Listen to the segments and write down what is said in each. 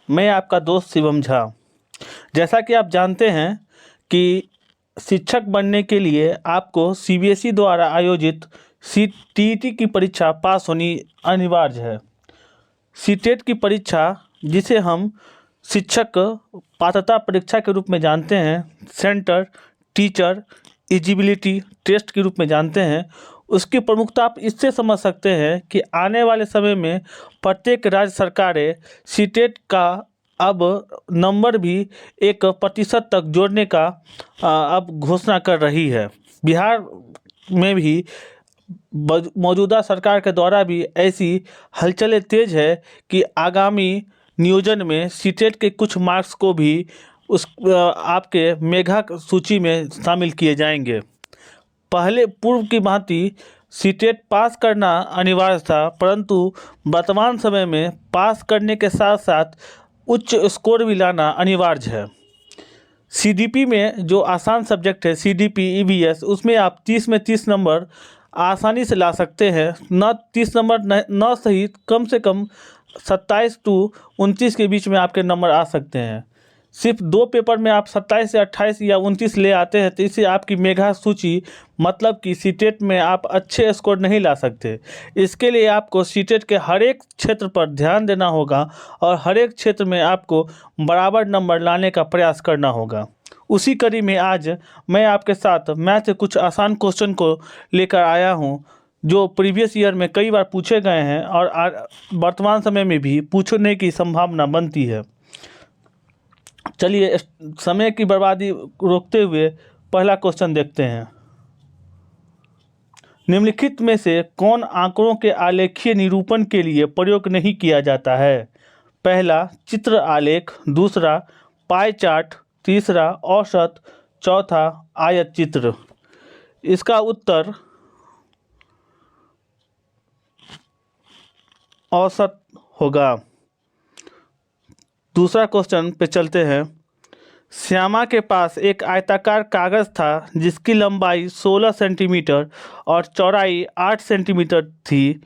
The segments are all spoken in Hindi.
मैं आपका दोस्त शिवम झा। जैसा कि आप जानते हैं कि शिक्षक बनने के लिए आपको सीबीएसई द्वारा आयोजित टीईटी की परीक्षा पास होनी अनिवार्य है। सीटेट की परीक्षा, जिसे हम शिक्षक पात्रता परीक्षा के रूप में जानते हैं, सेंटर टीचर एलिजिबिलिटी टेस्ट के रूप में जानते हैं, उसकी प्रमुखता आप इससे समझ सकते हैं कि आने वाले समय में प्रत्येक राज्य सरकारें सीटेट का अब नंबर भी 1% तक जोड़ने का अब घोषणा कर रही है। बिहार में भी मौजूदा सरकार के द्वारा भी ऐसी हलचलें तेज है कि आगामी नियोजन में सीटेट के कुछ मार्क्स को भी उस आपके मेधा सूची में शामिल किए जाएंगे। पहले पूर्व की भांति सीटेट पास करना अनिवार्य था, परंतु वर्तमान समय में पास करने के साथ साथ उच्च स्कोर भी लाना अनिवार्य है। सीडीपी में जो आसान सब्जेक्ट है, सीडीपी ईवीएस, उसमें आप 30 में 30 नंबर आसानी से ला सकते हैं। न 30 नंबर न सही, कम से कम 27 टू 29 के बीच में आपके नंबर आ सकते हैं। सिर्फ 2 पेपर में आप 27 या 28 या 29 ले आते हैं तो इससे आपकी मेधा सूची, मतलब कि सीटेट में आप अच्छे स्कोर नहीं ला सकते। इसके लिए आपको सीटेट के हर एक क्षेत्र पर ध्यान देना होगा और हर एक क्षेत्र में आपको बराबर नंबर लाने का प्रयास करना होगा। उसी कड़ी में आज मैं आपके साथ मैथ के कुछ आसान क्वेश्चन को लेकर आया हूँ, जो प्रीवियस ईयर में कई बार पूछे गए हैं और वर्तमान समय में भी पूछने की संभावना बनती है। चलिए समय की बर्बादी रोकते हुए पहला क्वेश्चन देखते हैं। निम्नलिखित में से कौन आंकड़ों के आलेखीय निरूपण के लिए प्रयोग नहीं किया जाता है? पहला चित्र आलेख, दूसरा पाई चार्ट, तीसरा औसत, चौथा आयत चित्र। इसका उत्तर औसत होगा। दूसरा क्वेश्चन पे चलते हैं। श्यामा के पास एक आयताकार कागज था जिसकी लंबाई 16 सेंटीमीटर और चौड़ाई 8 सेंटीमीटर थी।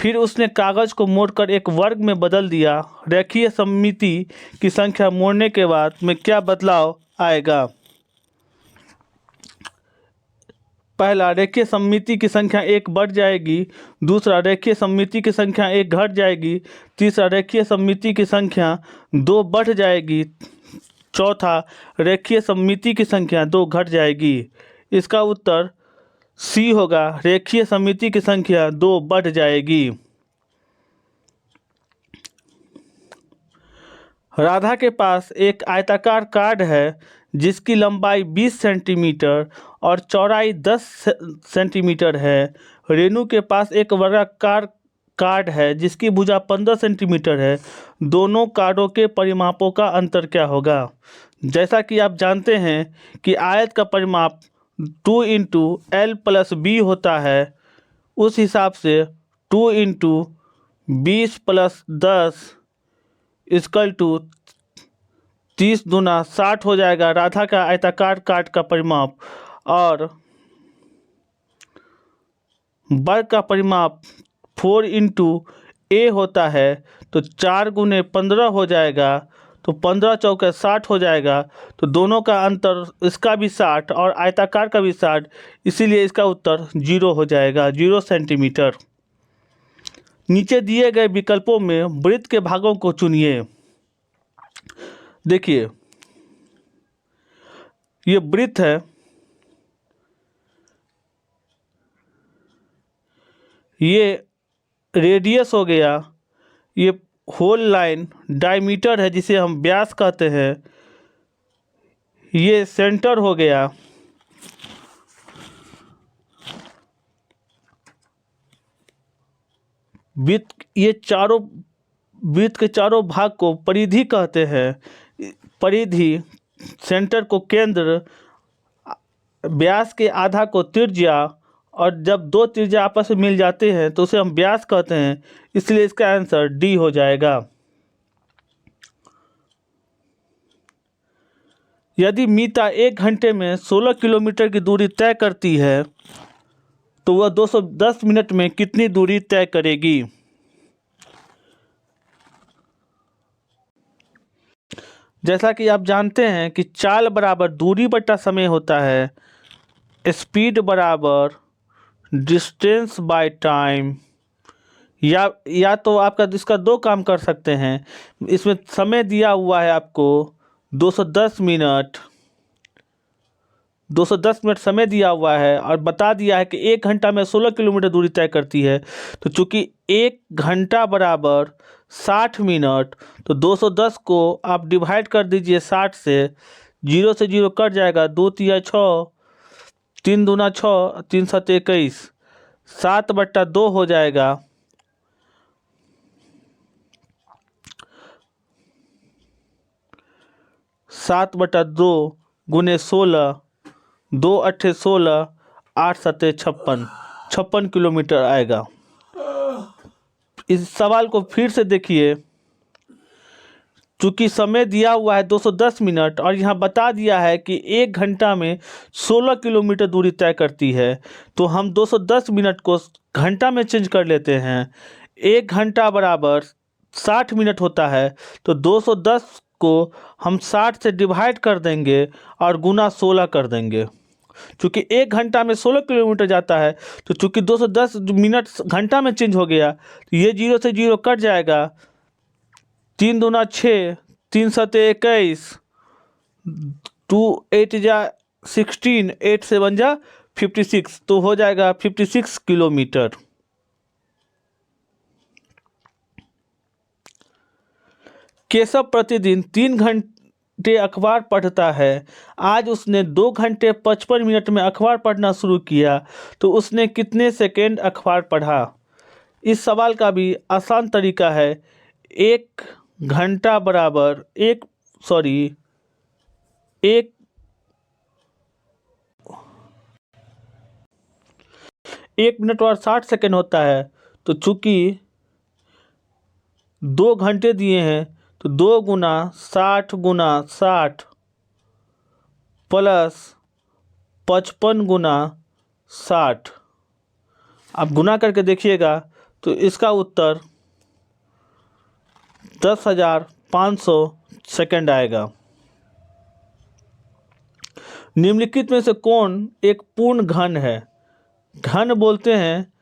फिर उसने कागज को मोड़कर एक वर्ग में बदल दिया। रेखीय सममिति की संख्या मोड़ने के बाद में क्या बदलाव आएगा? पहला, रेखीय सममिति की संख्या 1 बढ़ जाएगी। दूसरा, रेखीय सममिति की संख्या 1 घट जाएगी। तीसरा, रेखीय सममिति की संख्या 2 बढ़ जाएगी। चौथा, रेखीय सममिति की संख्या 2 घट जाएगी। इसका उत्तर सी होगा, रेखीय सममिति की संख्या 2 बढ़ जाएगी। राधा के पास एक आयताकार कार्ड है जिसकी लंबाई 20 सेंटीमीटर और चौड़ाई 10 सेंटीमीटर है। रेणु के पास एक वर्गाकार कार्ड है जिसकी भुजा 15 सेंटीमीटर है। दोनों कार्डों के परिमापों का अंतर क्या होगा? जैसा कि आप जानते हैं कि आयत का परिमाप 2 इंटू एल प्लस बी होता है, उस हिसाब से 2 इंटू 20 प्लस 10 इक्वल टू 30 दूना 60 हो जाएगा राधा का आयताकार कार्ड का परिमाप। और वर्ग का परिमाप 4 इंटू ए होता है, तो 4 गुने 15 हो जाएगा, तो 15 चौके 60 हो जाएगा। तो दोनों का अंतर, इसका भी 60 और आयताकार का भी 60, इसीलिए इसका उत्तर 0 हो जाएगा, 0 सेंटीमीटर। नीचे दिए गए विकल्पों में वृत्त के भागों को चुनिए। देखिए, ये वृत्त है, ये रेडियस हो गया, ये होल लाइन डायमीटर है जिसे हम व्यास कहते हैं, ये सेंटर हो गया, वृत्त, ये चारों वृत्त के चारों भाग को परिधि कहते हैं। परिधि, सेंटर को केंद्र, व्यास के आधा को त्रिज्या, और जब 2 त्रिज्या आपस में मिल जाते हैं तो उसे हम व्यास कहते हैं, इसलिए इसका आंसर डी हो जाएगा। यदि मीता 1 घंटे में 16 किलोमीटर की दूरी तय करती है तो वह 210 मिनट में कितनी दूरी तय करेगी? जैसा कि आप जानते हैं कि चाल बराबर दूरी बटा समय होता है, स्पीड बराबर डिस्टेंस बाय टाइम। या तो आपका इसका दो काम कर सकते हैं। इसमें समय दिया हुआ है आपको 210 मिनट, 210 मिनट समय दिया हुआ है और बता दिया है कि 1 घंटा में 16 किलोमीटर दूरी तय करती है। तो चूंकि 1 घंटा बराबर 60 मिनट, तो 210 को आप डिवाइड कर दीजिए 60 से, 0 से 0 कट जाएगा, 2 तिया 6, 3 दूना 6, 3 सत 21, 7/2 हो जाएगा। 7/2 गुने 16, 2 अट्ठे 16, 8 सत्ते 56, 56 किलोमीटर आएगा। इस सवाल को फिर से देखिए। चूंकि समय दिया हुआ है 210 मिनट और यहाँ बता दिया है कि 1 घंटा में 16 किलोमीटर दूरी तय करती है, तो हम 210 मिनट को घंटा में चेंज कर लेते हैं। 1 घंटा बराबर 60 मिनट होता है, तो 210 को हम 60 से डिवाइड कर देंगे और गुना 16 कर देंगे। चूँकि 1 घंटा में 16 किलोमीटर जाता है, तो चूँकि 210 मिनट घंटा में चेंज हो गया, तो ये 0 से 0 कट जाएगा, 3 दूना 6, 3 सते 21, 2 8 जा 16, 8 7 जा 56, तो हो जाएगा 56 किलोमीटर। केशव प्रतिदिन 3 घंटे अखबार पढ़ता है। आज उसने 2 घंटे 55 मिनट में अखबार पढ़ना शुरू किया, तो उसने कितने सेकेंड अखबार पढ़ा? इस सवाल का भी आसान तरीका है। 1 घंटा बराबर 1 मिनट और 60 सेकेंड होता है, तो चूँकि 2 घंटे दिए हैं, तो 2 गुना 60 गुना 60 प्लस 55 गुना 60, आप गुना करके देखिएगा तो इसका उत्तर 10,500 सेकेंड आएगा। निम्नलिखित में से कौन एक पूर्ण घन है? घन बोलते हैं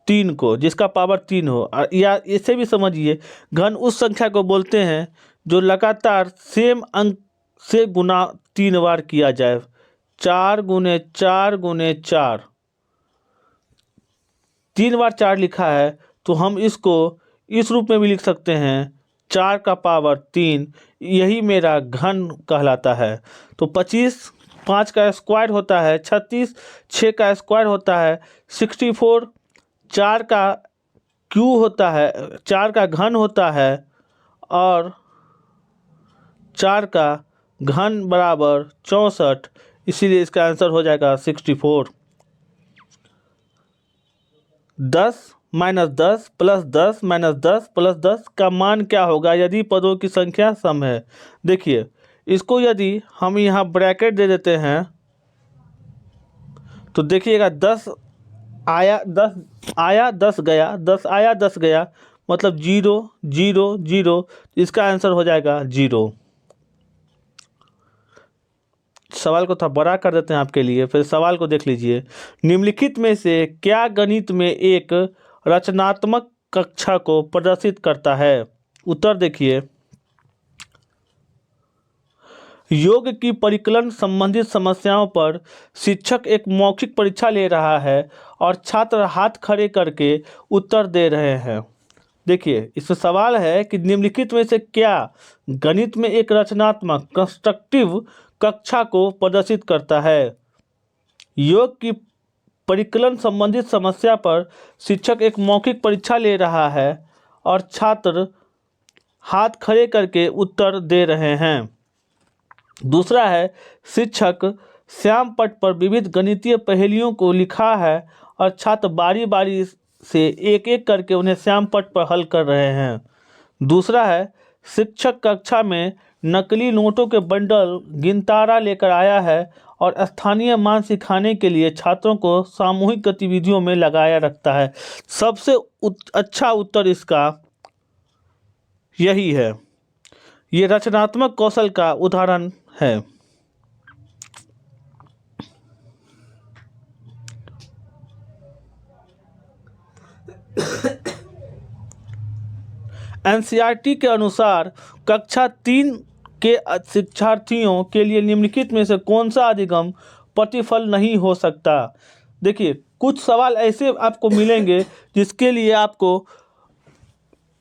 3 को जिसका पावर 3 हो, या इसे भी समझिए, घन उस संख्या को बोलते हैं जो लगातार सेम अंक से गुना 3 बार किया जाए। 4 गुने 4 गुने 4, 3 बार 4 लिखा है, तो हम इसको इस रूप में भी लिख सकते हैं, 4 का पावर 3, यही मेरा घन कहलाता है। तो 25, 5 का स्क्वायर होता है 36, 6 का स्क्वायर होता है 64, 4 का क्यू होता है, 4 का घन होता है, और 4 का घन बराबर 64, इसीलिए इसका आंसर हो जाएगा 64। 10 माइनस 10 प्लस 10 माइनस 10 प्लस 10 का मान क्या होगा यदि पदों की संख्या सम है? देखिए, इसको यदि हम यहाँ ब्रैकेट दे देते हैं तो देखिएगा 10 आया 10 गया, 10 आया 10 गया, मतलब 0 0 0, इसका आंसर हो जाएगा 0। सवाल को थोड़ा बड़ा कर देते हैं आपके लिए, फिर सवाल को देख लीजिए। निम्नलिखित में से क्या गणित में एक रचनात्मक कक्षा को प्रदर्शित करता है? उत्तर देखिए। योग की परिकलन संबंधित समस्याओं पर शिक्षक एक मौखिक परीक्षा ले रहा है और छात्र हाथ खड़े करके उत्तर दे रहे हैं। देखिए, इसमें सवाल है कि निम्नलिखित में से क्या गणित में एक रचनात्मक कंस्ट्रक्टिव कक्षा को प्रदर्शित करता है? योग की परिकलन संबंधित समस्या पर शिक्षक एक मौखिक परीक्षा ले रहा है और छात्र हाथ खड़े करके उत्तर दे रहे हैं। दूसरा है, शिक्षक श्याम पट पर विविध गणितीय पहेलियों को लिखा है और छात्र बारी बारी से एक एक करके उन्हें श्याम पट पर हल कर रहे हैं। दूसरा है, शिक्षक कक्षा में नकली नोटों के बंडल गिनतारा लेकर आया है और स्थानीय मान सिखाने के लिए छात्रों को सामूहिक गतिविधियों में लगाया रखता है। सबसे अच्छा उत्तर इसका यही है। ये रचनात्मक कौशल का उदाहरण है। एनसीईआरटी के अनुसार कक्षा 3 के शिक्षार्थियों के लिए निम्नलिखित में से कौन सा अधिगम प्रतिफल नहीं हो सकता। देखिए, कुछ सवाल ऐसे आपको मिलेंगे जिसके लिए आपको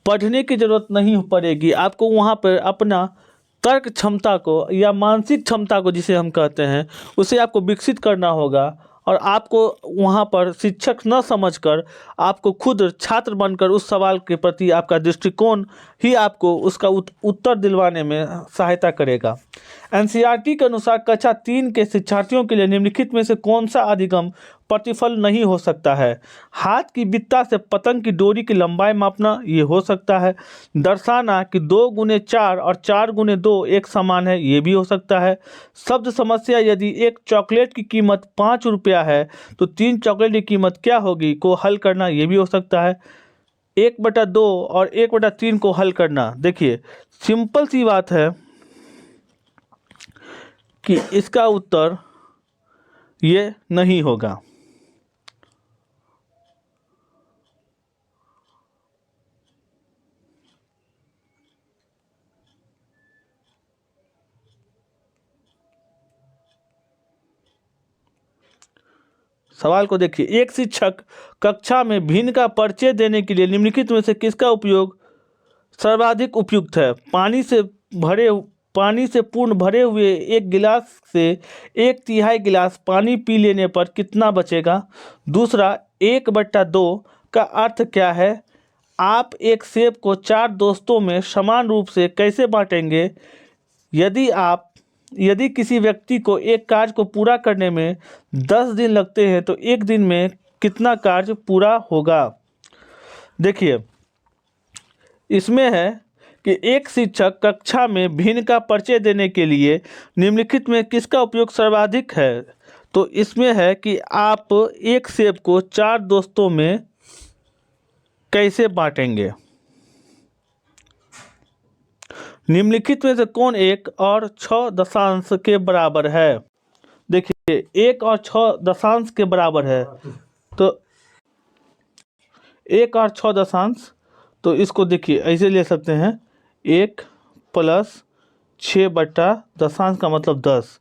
पढ़ने की ज़रूरत नहीं पड़ेगी, आपको वहाँ पर अपना तर्क क्षमता को या मानसिक क्षमता को, जिसे हम कहते हैं, उसे आपको विकसित करना होगा। और आपको वहाँ पर शिक्षक न समझकर आपको खुद छात्र बनकर उस सवाल के प्रति आपका दृष्टिकोण ही आपको उसका उत्तर दिलवाने में सहायता करेगा। एनसीईआरटी के अनुसार कक्षा 3 के शिक्षार्थियों के लिए निम्नलिखित में से कौन सा अधिगम प्रतिफल नहीं हो सकता है। हाथ की बित्ता से पतंग की डोरी की लंबाई मापना, ये हो सकता है। दर्शाना कि 2 गुने 4 और 4 गुने 2 एक समान है, ये भी हो सकता है। शब्द समस्या, यदि एक चॉकलेट की कीमत 5 रुपया है तो 3 चॉकलेट की कीमत क्या होगी को हल करना, ये भी हो सकता है। 1/2 और 1/3 को हल करना। देखिए, सिंपल सी बात है कि इसका उत्तर ये नहीं होगा। सवाल को देखिए, एक शिक्षक कक्षा में भिन्न का परिचय देने के लिए निम्नलिखित में से किसका उपयोग सर्वाधिक उपयुक्त है। पानी से पूर्ण भरे हुए एक गिलास से 1/3 गिलास पानी पी लेने पर कितना बचेगा। दूसरा, 1/2 का अर्थ क्या है। आप एक सेब को 4 दोस्तों में समान रूप से कैसे बांटेंगे। यदि किसी व्यक्ति को एक कार्य को पूरा करने में 10 दिन लगते हैं तो एक दिन में कितना कार्य पूरा होगा। देखिए, इसमें है कि एक शिक्षक कक्षा में भिन्न का परिचय देने के लिए निम्नलिखित में किसका उपयोग सर्वाधिक है। तो इसमें है कि आप एक सेब को 4 दोस्तों में कैसे बांटेंगे। निम्नलिखित में से कौन 1 और 6 दशांश के बराबर है। देखिए, 1 और 6 दशांश के बराबर है, तो 1 और 6 दशांश, तो इसको देखिए ऐसे ले सकते हैं, 1 + 6 बटा दशांश का मतलब 10।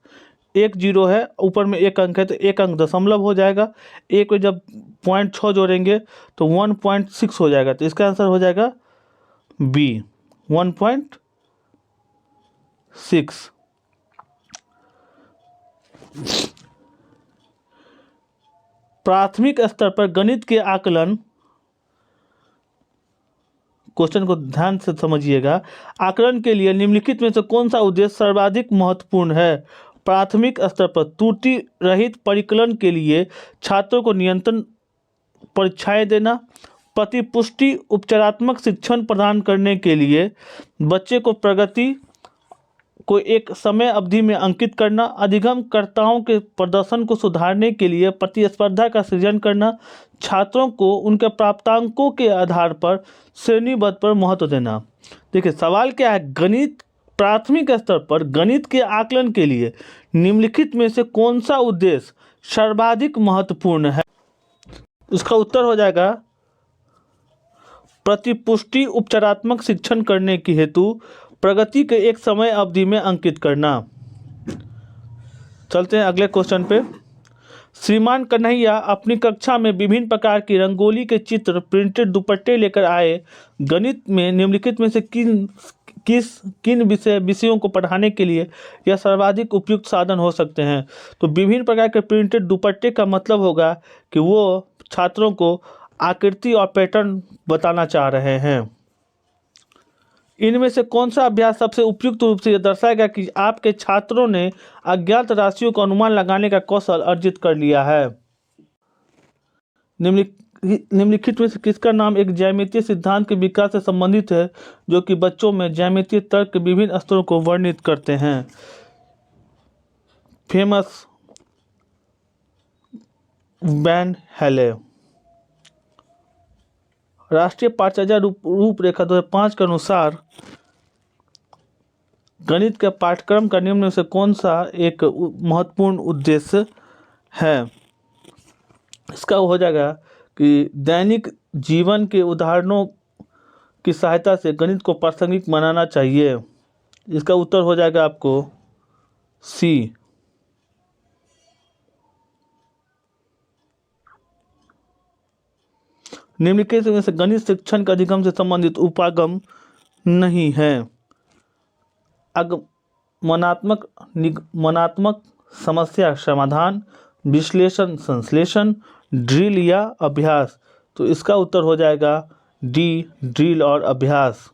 1 0 है, ऊपर में 1 अंक है तो 1 अंक दशमलव हो जाएगा। एक में जब 0.6 जोड़ेंगे तो 1.6 हो जाएगा, तो इसका आंसर हो जाएगा बी, 1.6। प्राथमिक स्तर पर गणित के आकलन, क्वेश्चन को ध्यान से समझिएगा, आकलन के लिए निम्नलिखित में से कौन सा उद्देश्य सर्वाधिक महत्वपूर्ण है। प्राथमिक स्तर पर त्रुटि रहित परिकलन के लिए छात्रों को नियंत्रण परीक्षाएं देना, प्रतिपुष्टि उपचारात्मक शिक्षण प्रदान करने के लिए बच्चे को प्रगति को एक समय अवधि में अंकित करना, अधिगमकर्ताओं के प्रदर्शन को सुधारने के लिए प्रतिस्पर्धा का सृजन करना, छात्रों को उनके प्राप्तांकों के आधार पर श्रेणीबद्ध पर महत्व देना। देखिए, सवाल क्या है, गणित प्राथमिक स्तर पर गणित के आकलन के लिए निम्नलिखित में से कौन सा उद्देश्य सर्वाधिक महत्वपूर्ण है। इसका उत्तर हो जाएगा प्रतिपुष्टि उपचारात्मक शिक्षण करने के हेतु प्रगति के एक समय अवधि में अंकित करना। चलते हैं अगले क्वेश्चन पे। श्रीमान कन्हैया अपनी कक्षा में विभिन्न प्रकार की रंगोली के चित्र प्रिंटेड दुपट्टे लेकर आए। गणित में निम्नलिखित में से किन विषयों को पढ़ाने के लिए यह सर्वाधिक उपयुक्त साधन हो सकते हैं। तो विभिन्न प्रकार के प्रिंटेड दुपट्टे का मतलब होगा कि वो छात्रों को आकृति और पैटर्न बताना चाह रहे हैं। इनमें से कौन सा अभ्यास सबसे उपयुक्त रूप से यह दर्शाएगा कि आपके छात्रों ने अज्ञात राशियों का अनुमान लगाने का कौशल अर्जित कर लिया है। निम्नलिखित में से किसका नाम एक ज्यामितीय सिद्धांत के विकास से संबंधित है जो कि बच्चों में ज्यामितीय तर्क के विभिन्न स्तरों को वर्णित करते हैं। फेमस वैन हेले। राष्ट्रीय पाठ्यचर्या रूपरेखा 2005 के अनुसार गणित के पाठ्यक्रम का निम्न में से कौन सा एक महत्वपूर्ण उद्देश्य है? इसका हो जाएगा कि दैनिक जीवन के उदाहरणों की सहायता से गणित को प्रासंगिक बनाना चाहिए। इसका उत्तर हो जाएगा आपको सी। निम्नलिखित में से गणित शिक्षण के अधिगम से संबंधित उपागम नहीं है। आगमनात्मक निगमनात्मक समस्या समाधान, विश्लेषण संश्लेषण, ड्रिल या अभ्यास। तो इसका उत्तर हो जाएगा डी, ड्रिल और अभ्यास।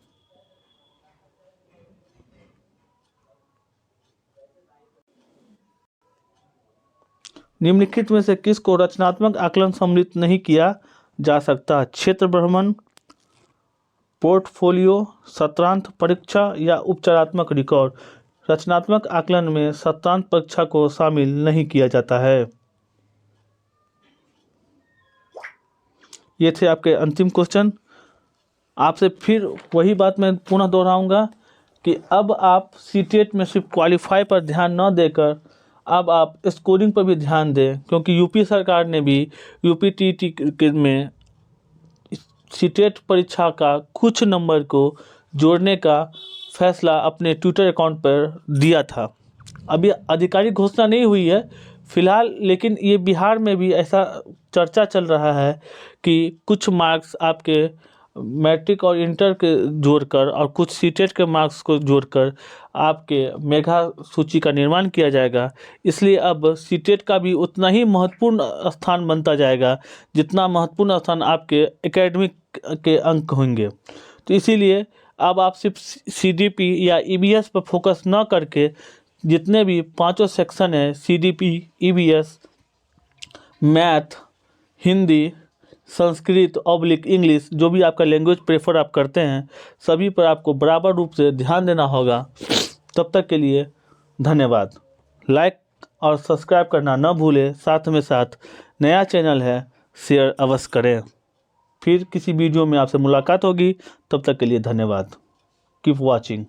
निम्नलिखित में से किसको रचनात्मक आकलन सम्मिलित नहीं किया जा सकता? क्षेत्र भ्रमण, पोर्टफोलियो, सत्रांत परीक्षा या उपचारात्मक रिकॉर्ड। रचनात्मक आकलन में सत्रांत परीक्षा को शामिल नहीं किया जाता है। ये थे आपके अंतिम क्वेश्चन। आपसे फिर वही बात मैं पुनः दोहराऊंगा कि अब आप सीटेट में सिर्फ क्वालिफाई पर ध्यान न देकर अब आप स्कोरिंग पर भी ध्यान दें, क्योंकि यूपी सरकार ने भी यूपी टीटी में सीटेट परीक्षा का कुछ नंबर को जोड़ने का फैसला अपने ट्विटर अकाउंट पर दिया था। अभी आधिकारिक घोषणा नहीं हुई है फिलहाल, लेकिन ये बिहार में भी ऐसा चर्चा चल रहा है कि कुछ मार्क्स आपके मैट्रिक और इंटर के जोड़कर और कुछ सीटेट के मार्क्स को जोड़कर आपके मेगा सूची का निर्माण किया जाएगा। इसलिए अब सीटेट का भी उतना ही महत्वपूर्ण स्थान बनता जाएगा जितना महत्वपूर्ण स्थान आपके एकेडमिक के अंक होंगे। तो इसीलिए अब आप सिर्फ सीडीपी या ईबीएस पर फोकस न करके जितने भी पांचों सेक्शन है, CDP, EBS, math, Hindi, Sanskrit oblique English, जो भी आपका लैंग्वेज प्रेफर आप करते हैं, सभी पर आपको बराबर रूप से ध्यान देना होगा। तब तक के लिए धन्यवाद। लाइक और सब्सक्राइब करना न भूलें। साथ में साथ नया चैनल है, शेयर अवश्य करें। फिर किसी वीडियो में आपसे मुलाकात होगी। तब तक के लिए धन्यवाद। Keep watching.